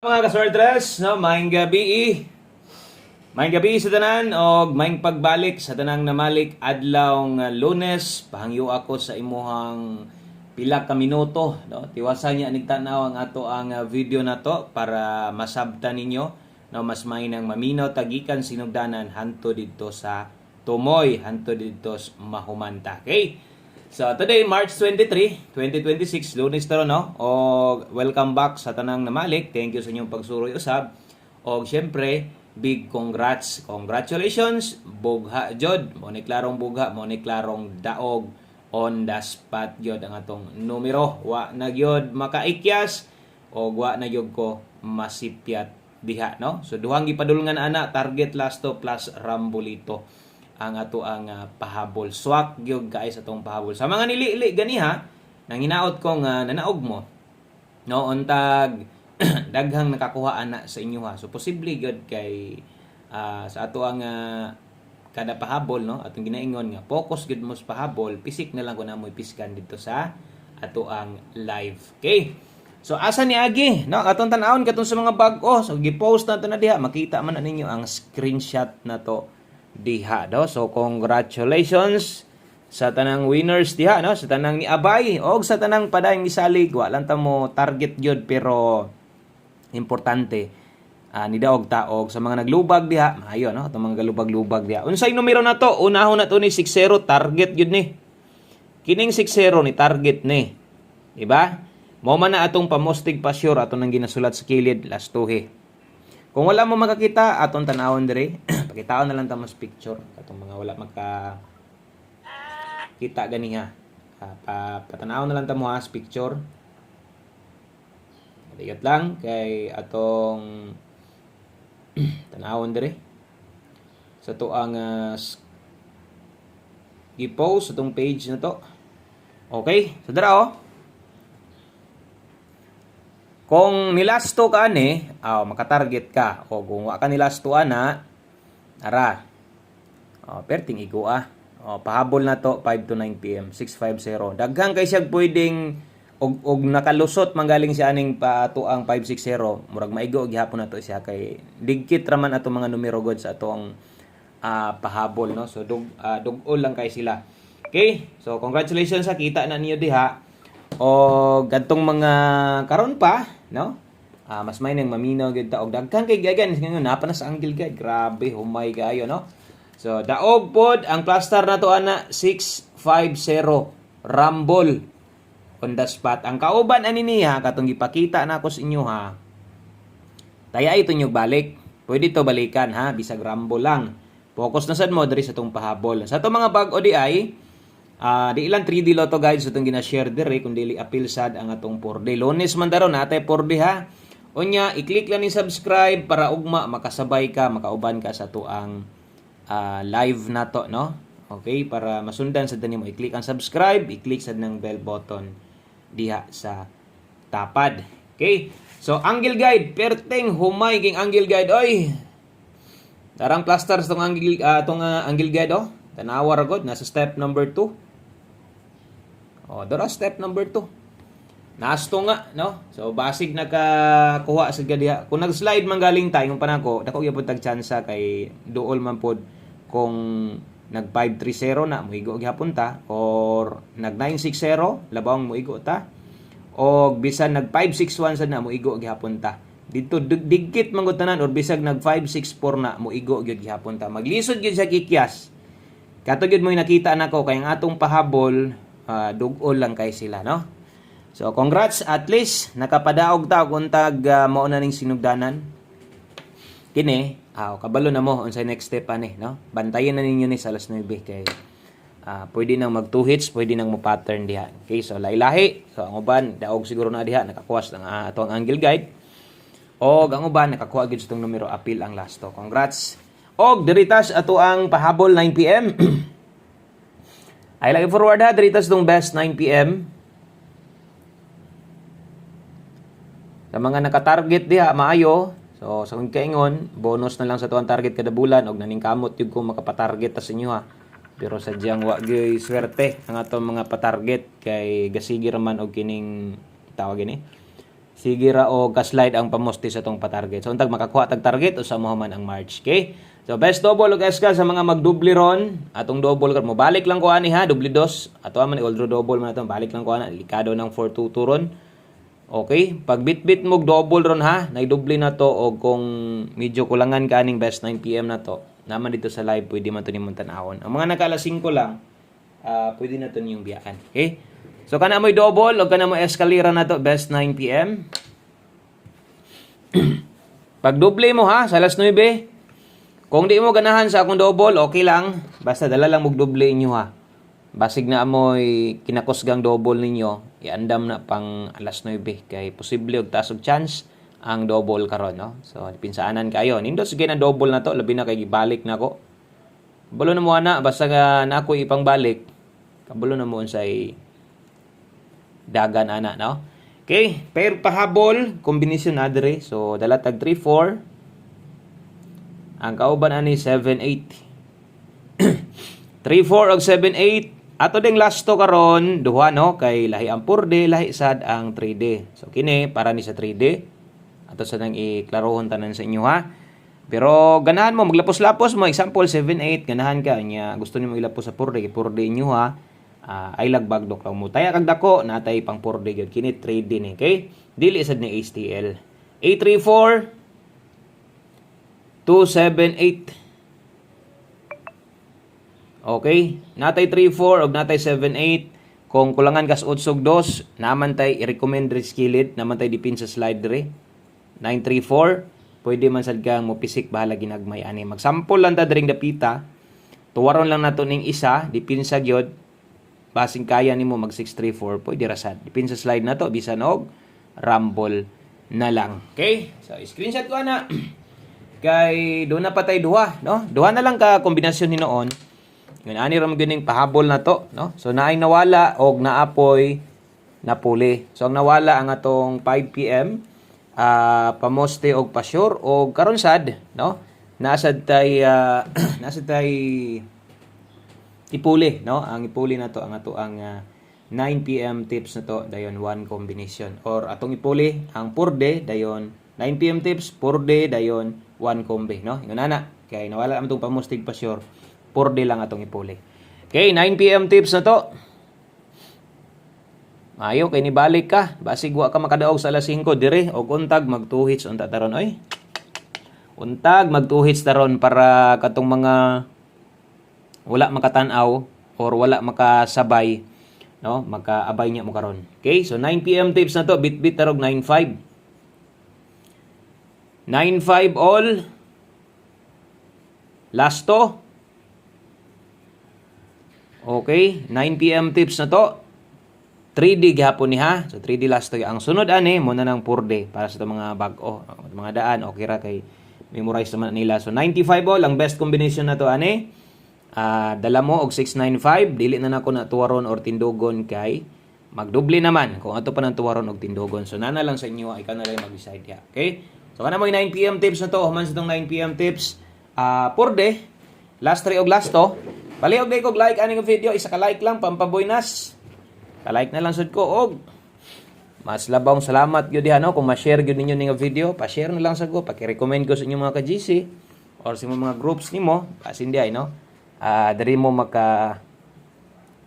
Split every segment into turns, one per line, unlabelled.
Mga kaswertres, no, maayong gabi. Maayong gabi sa tanan og maayong pagbalik sa tanang namalik adlaw nga Lunes. Pahangyo ako sa imuhang pila ka minuto, no. Tiwasan niya anig tanaw ang ato ang video na to para masabtan ninyo, no, mas may nang maminaw tagikan sinugdanan hanto didto sa Tumoy, hanto didto sa Mahumanta. Okay? So today, March 23, 2026, Lunes taro, no? O welcome back sa tanang namalik. Thank you sa inyong pagsuroy usab. O syempre, big congrats. Congratulations, bugha jod. Mo ni klarong bugha, mo ni klarong daog on the spot jod ang atong numero. Wa na gyud makaikyas o wa na gyud ko masipyat diha, no? So duhang gipadulngan ana, target last to plus rambolito ang ato ang pahabol. Swak gyud guys atong pahabol. Sa mga nili ganiha, nang hinaot ko nga nanaog mo, no, untag daghang nakakuha ana sa inyo ha. So posible gyud kay sa ato ang kada pahabol, no, atong ginaingon nga focus gyud mo sa pahabol, pisik na lang ko na mo ipiskan dito sa ato ang live. Okay? So asa ni Agi, no, atong tan-awon katong sa mga bag-o. So gi-post na to na diha, makita man na ninyo ang screenshot na to diha, no? So congratulations sa tanang winners diha, no? Sa tanang ni Abay og sa tanang padayong isalig. Wa lang ta mo target gyud pero importante ni daog taog sa mga naglubag diha. Maayo, no? Atong mga galubag-lubag diha. Unsay numero na to? Unahon na to ni 60, target gyud ni. Kining 60 ni target ni. Di ba? Mao man na atong pamostig pa sure atong nang ginasulat sa kilid last tuhe. Kung wala mo makakita, atong tanawon dire. Pakitaon na lang ta mas picture katong mga wala magka kita ganiha. Patanawon na lang ta mo as picture. Digat lang kay atong tanawon dire. Sa to ang i-post atong page na to. Okay, so dara oh. Kung nilasto ka ani, makatarget ka. O kung wa ka nilasto ana, ara. Perting igo pahabol na to 5 to 9 PM, 650. Daghang kay siya pwedeng og nakalusot manggaling siya aning patuang 560. Murag maigo og gihapon na to siya kay digkit raman ato mga numero god sa atong pahabol, no. So dugol lang kay sila. Okay? So congratulations sa kita na niyo diha. O gadtong mga karon pa, no? Mas may nang maminaw gid ta og daghan kay gagan ngayon napa na sa angle guide. Grabe, humay kayo, no? So daog pod ang cluster na to ana 650 Rumble on the spot. Ang kauban ani niya katong gipakita na ko sa inyo ha. Taya ito nyo balik. Pwede to balikan ha, bisag Rumble lang. Focus na sad mo diri sa tong pahabol. Sa to mga bag ODI, di ilang 3D Lotto guys itong gina-share dire kung dili appeal sad ang atong 4D. Lunes man daron natay 4D ha. Unya, i-click lang ni subscribe para ugma makasabay ka, makauban ka sa tuang live na to, no? Okay, para masundan sad nimo i-click ang subscribe, i-click sad ng bell button diha sa tapad. Okay? So angle guide, perteng humay king angle guide oy. Darang clusters tong angle guide oh. Tanawa ra gud nasa step number 2. Dara step number 2. Nasto nga, no? So basig nakakuha sa gadiha. Kung nag-slide man galing tayo panako, dako gyud tag tsansa kay duol man pod kung nag 530 na moigo gyapon ta or nag 960 labawng moigo ta o bisan nag 561 sad na moigo gyapon ta. Dito digkit man gud tanan or bisag nag 564 na moigo gyud gyapon ta. Maglisod gyud sa kikyas. Kato gyud mo nakita nako kay ang atong pahabol dugol lang kay sila, no? So congrats, at least nakapadaog ta kung tag mao na ning sinugdanan. Kini, kabalo na mo unsay next step ani, no? Bantayan na ninyo ni sa alas 9 kay pwede nang mag 2 hits, pwede nang mo pattern diha. Okay, so lahi-lahi. So ang uban daog siguro na diha nakakuwas ng atong angle guide. O ang uban nakakuha gyud sa tong numero appeal ang last to. Congrats. Og diritas ato ang pahabol 9 PM. Ay lagi forward ha, diritas tong best 9 PM. Sa mga naka-target diha maayo. So sa kung kaingon, bonus na lang sa tuang target kada bulan og naning kamot jud ko makapatarget ta sa inyo ha. Pero sadyang wa gyud swerte ang atong mga patarget kay gasigi ra man og kining tawag ini sige ra o ka-slide ang pamoste sa tong pa-target. So untag makakuha tag target usa mo man ang March. Okay? So best double og SK sa mga magdubli ron, atong double mo balik lang ko ani ha, dubli dos. Ato man ni altro double man ato, balik lang ko ana, delikado ng 422 ron. Okay? Pag bit-bit mo double ron ha, naidubli na to og kung medyo kulangan ka aning best 9 PM na to. Naman dito sa live pwede man to nimong tan-awon. Ang mga naka alas 5 lang, pwede na to niyong biyaan. Okay? So kana mo'y double o kana mo eskalera na to best 9 PM. Pag doble mo ha sa alas 9, kung di mo ganahan sa akong double, okay lang. Basta dala lang mo doble inyo ha. Basig na amoy kinakusgang double ninyo, iandam na pang alas 9 kay posible og taas og chance ang double karon, no? So pinsaanan kayo. Nindot sige na double na to, labi na kay gibalik nako. Kabalo na mo ana basta nga nako ipang balik. Kabalo na mo unsay dagan ana, no? Okay, pair pahabol, kombinasyon na dire. So dala tag 3-4. Ang kauban ani 7-8. 3-4 og 7-8. Ato ding last to karon duha no kay lahi ang 4D, lahi sad ang 3D. So kini para ni sa 3D. Ato sa nang iklarohon tanan sa inyo ha. Pero ganahan mo maglapos-lapos mo, example 7-8 ganahan ka nya gusto nimo ilapos sa 4D, 4D inyo ha. Ay lagbag dok lang mo. Taya kag dako natay pang 4D gyud kini 3D ni, okay? Dili sad ni HTL. 834 278. Okay, natay 3-4 og natay 7-8. Kung kulangan kas utsog dos, naman tay i-recommend ri skilled, naman tay dipin sa slide dre. 9-3-4, pwede man sad kang mo pisik bahala ginagmay ani. Magsample lang ta dring dapita. Tuwaron lang nato ning isa, dipin sa gyud. Basing kaya nimo mag 6-3-4, pwede ra sad. Dipin sa slide nato bisan og rumble na lang. Okay? So screenshot ko ana. Kay do na patay duha, no? Duha na lang ka kombinasyon ni noon. Yun, ani ram gining pahabol na to, no? So naay nawala og naapoy napuli. So ang nawala ang atong 5 PM, pamoste og pasure og karon sad, no? Nasad tay nasad tay ipuli, no? Ang ipuli na to ang ato ang 9 PM tips na to dayon one combination or atong ipuli ang 4D dayon 9 PM tips 4D dayon one combi, no? Ingon ana kay nawala ang tong pamostig pasure. 4D lang atong ipuli. Okay, 9 PM tips na to. Ayo kay ni balik ka, basig wa ka makadaog sa alas 5 dire og untag mag 2 hits unta taron oy. Untag mag 2 hits taron para katong mga wala makatan-aw or wala makasabay, no? Makaabay niya mo karon. Okay, so 9 PM tips na to, bit-bit tarog 9-5. 9-5 all. Last to. Okay, 9 PM tips na to. 3D gihapon ni ha. So 3D last to. Ang sunod ani mo na ng 4D para sa mga bag-o, mga daan okay ra kay memorize naman nila. So 95 all ang best combination na to ani. Dala mo og 695, dili na nako na tuwaron or tindogon kay magdoble naman kung ato pa nang tuwaron og tindogon. So nana lang sa inyo ay kana lang mag-decide ya. Okay? So kana mo 9 PM tips na to, human sa tong 9 PM tips. 4D last 3 og last to. Palihog day kog like aning video, isa ka like lang pampaboynas. Ka-like na lang sud ko og mas labang salamat gyud diha no kung ma-share gyud ninyo ning video, pa-share na lang sa ko, paki-recommend ko sa inyo mga ka-GC or sa mga groups nimo, asin di ay no. Diri mo maka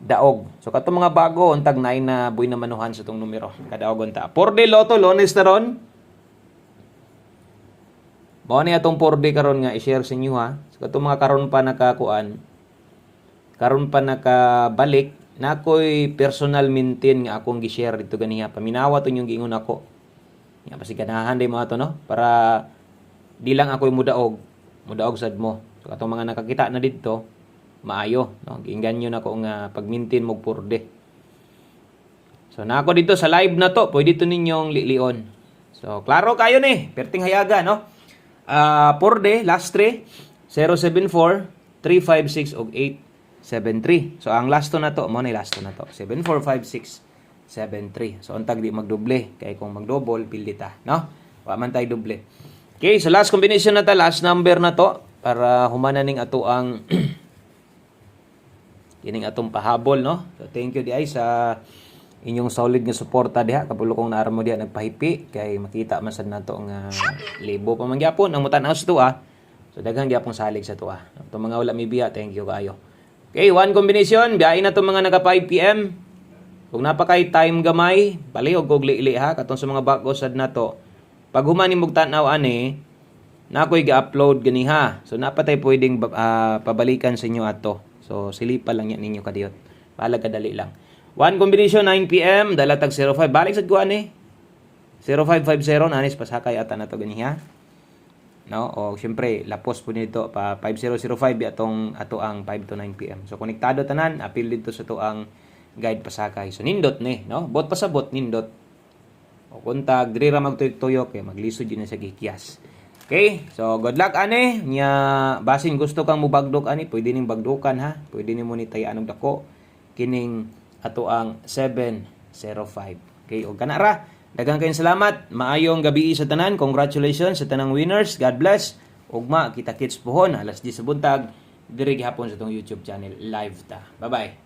daog. So katong mga bago untag naay na buy na manuhan sa tong numero. Kadaog unta. 4D Lotto Lones na ron. Mao ni atong 4D karon nga i-share sa inyo ha. So katong mga karon pa nakakuan, karon pa nakabalik na ako'y personal maintain nga akong gi-share dito ganiha. Paminawa to yung giingon ako. Nga pasig ganahan day mo ato no para di lang ako'y mudaog sad mo. So katong mga nakakita na dito maayo no giinganyo na ko nga pag-maintain mo 4D. So na ako dito sa live na to, pwede to ninyong lilion. So klaro kayo ni, perting hayaga no. 4D last 3 074 356 og 873. So ang last to na to, mo na last to na to. 745673. So untag di magdoble kay kung magdouble pildita, no? Wa man tay doble. Okay, so last combination na ta, last number na to para humana ning ato ang kining atong pahabol, no? So thank you di ay sa inyong solid nga suporta diha kapulokong naara mo diha nagpahipi kay makita man sad nato nga libo pa man gyapon ang mutan-aw sa tuwa. So daghang gyapon salig sa tuwa. Ito mga wala may biya, thank you kayo. Okay, one combination, biyain na to mga naka 5 PM. Kung napakay time gamay, palihog og liili ha katong sa mga bago sad nato. Pag human nimog tan-aw ani, na ako'y ga-upload ganiha. So napatay pwedeng pabalikan sa inyo ato. So silipa lang yan ninyo kadiyot. Balag kadali lang. One combination 9 PM, dalatag 05. Balik sad ko ani. 0550 nanis pasakay ata na to ganiha. No? O syempre, lapos po nito pa 5005 atong ato ang 5 to 9 PM. So konektado tanan, apil dito sa to ang guide pasakay. So nindot ni, no? Bot pasabot nindot. O kuntag diri ra magtuyok-tuyok kay maglisod yun sa gikyas. Okay? So good luck ani. Nya basin gusto kang mubagdok ani, pwede ning bagdukan ha. Pwede nimo ni tayan og dako kining ato ang 705. Okay? O kana ra. Daghang kayong salamat. Maayong gabi sa tanan. Congratulations sa tanang winners. God bless. Ugma kita kits pohon alas 10 sa buntag diri gihapon sa tong YouTube channel live ta. Bye-bye.